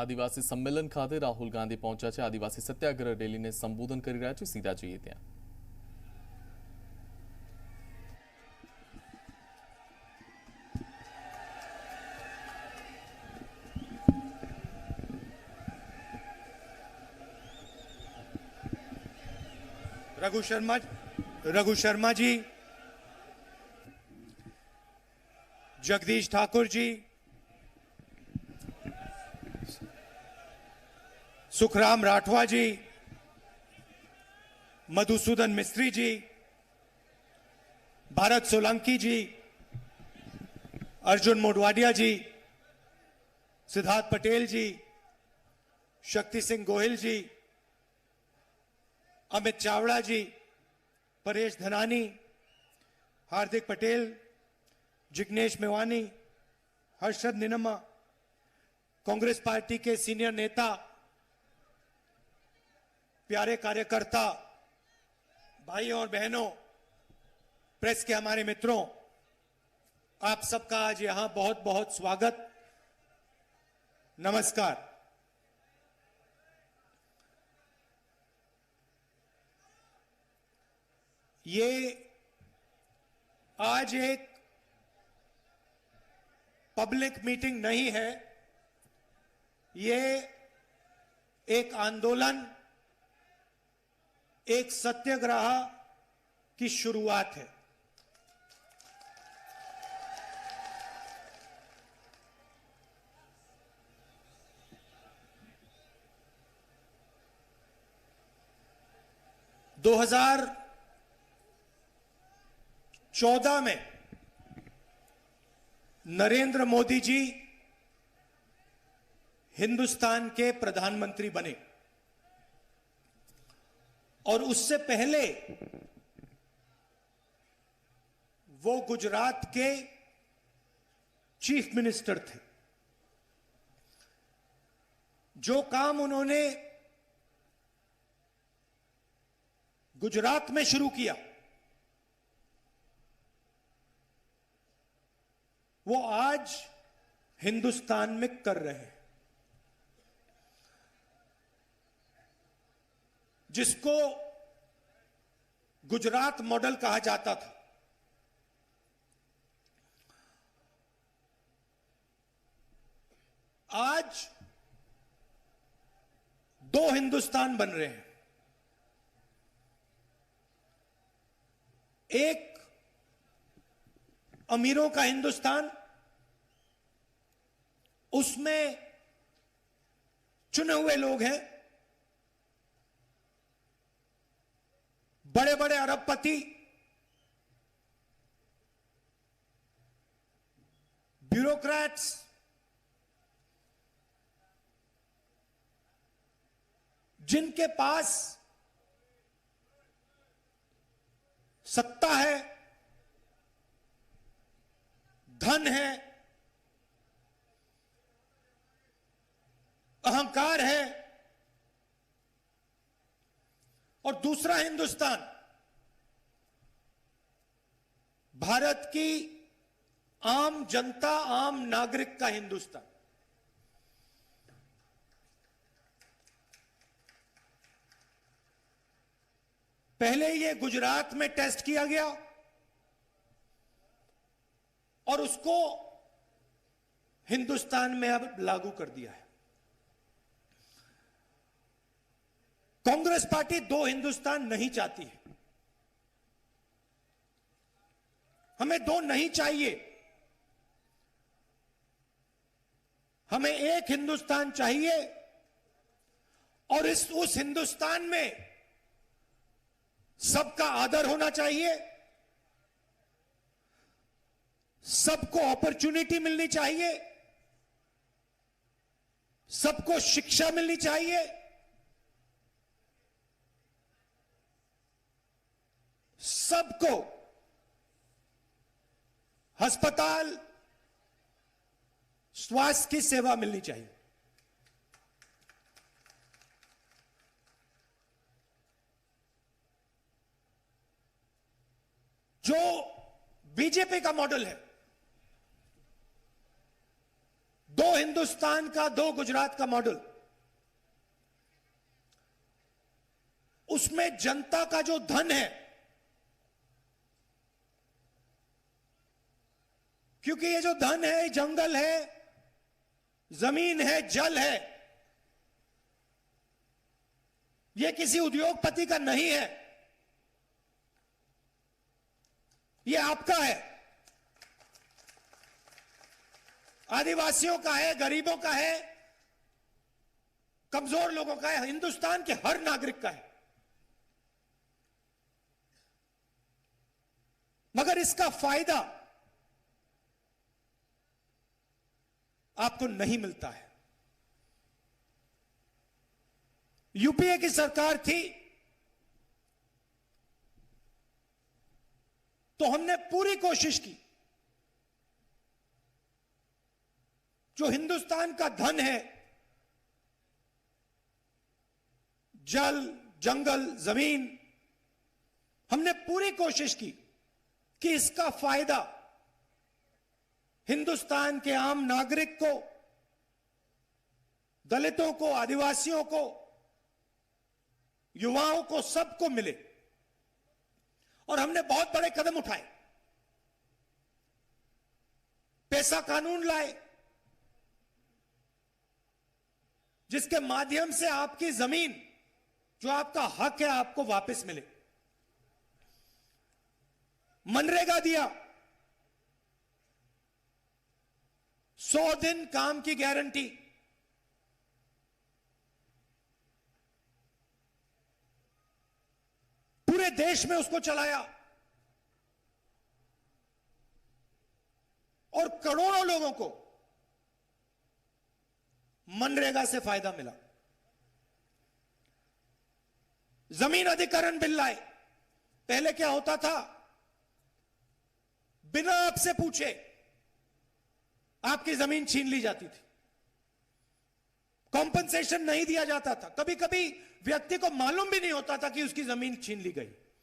આદિવાસી સંમેલન ખાતે રાહુલ ગાંધી પહોંચ્યા છે। આદિવાસી સત્યાગ્રહ રેલીને સંબોધન કરી રહ્યા છે। સીધા જઈએ ત્યાં। रघु शर्मा जी, जगदीश ठाकुर जी, सुखराम राठवा जी, मधुसूदन मिस्त्री जी, भारत सोलंकी जी, अर्जुन मोडवाडिया जी, सिद्धार्थ पटेल जी, शक्ति सिंह गोहिल जी, अमित चावड़ा जी, परेश धनानी, हार्दिक पटेल, जिग्नेश मेवानी, हर्षद निनमा, कांग्रेस पार्टी के सीनियर नेता, प्यारे कार्यकर्ता, भाइयों और बहनों, प्रेस के हमारे मित्रों, आप सबका आज यहां बहुत बहुत स्वागत, नमस्कार। ये आज एक पब्लिक मीटिंग नहीं है, ये एक आंदोलन, एक सत्याग्रह की शुरुआत है। दो 2014 में नरेंद्र मोदी जी हिंदुस्तान के प्रधानमंत्री बने और उससे पहले वो गुजरात के चीफ मिनिस्टर थे। जो काम उन्होंने गुजरात में शुरू किया, वो आज हिंदुस्तान में कर रहे हैं। जिसको गुजरात मॉडल कहा जाता था, आज दो हिंदुस्तान बन रहे हैं। एक अमीरों का हिंदुस्तान, उसमें चुने हुए लोग हैं, बड़े बड़े अरबपति, ब्यूरोक्रेट्स, जिनके पास सत्ता है, धन है, अहंकार है। और दूसरा हिंदुस्तान भारत की आम जनता, आम नागरिक का हिंदुस्तान। पहले ये गुजरात में टेस्ट किया गया और उसको हिंदुस्तान में अब लागू कर दिया है। कांग्रेस पार्टी दो हिंदुस्तान नहीं चाहती है। हमें दो नहीं चाहिए, हमें एक हिंदुस्तान चाहिए। और उस हिंदुस्तान में सबका आदर होना चाहिए, सबको अपॉर्चुनिटी मिलनी चाहिए, सबको शिक्षा मिलनी चाहिए, सबको अस्पताल, स्वास्थ्य की सेवा मिलनी चाहिए। जो बीजेपी का मॉडल है, दो हिंदुस्तान का, दो गुजरात का मॉडल, उसमें जनता का जो धन है, क्योंकि ये जो धन है, जंगल है, जमीन है, जल है, ये किसी उद्योगपति का नहीं है, ये आपका है, आदिवासियों का है, गरीबों का है, कमजोर लोगों का है, हिंदुस्तान के हर नागरिक का है। मगर इसका फायदा आपको नहीं मिलता है। यूपीए की सरकार थी तो हमने पूरी कोशिश की, जो हिंदुस्तान का धन है, जल, जंगल, जमीन, हमने पूरी कोशिश की कि इसका फायदा हिंदुस्तान के आम नागरिक को, दलितों को, आदिवासियों को, युवाओं को, सबको मिले। और हमने बहुत बड़े कदम उठाए, पैसा कानून लाए, जिसके माध्यम से आपकी जमीन, जो आपका हक है, आपको वापस मिले। मनरेगा दिया, 100 दिन काम की गारंटी, पूरे देश में उसको चलाया और करोड़ों लोगों को मनरेगा से फायदा मिला। जमीन अधिग्रहण बिल लाए। पहले क्या होता था, बिना आपसे पूछे आपकी जमीन छीन ली जाती थी, कॉम्पनसेशन नहीं दिया जाता था, कभी कभी व्यक्ति को मालूम भी नहीं होता था कि उसकी जमीन छीन ली गई।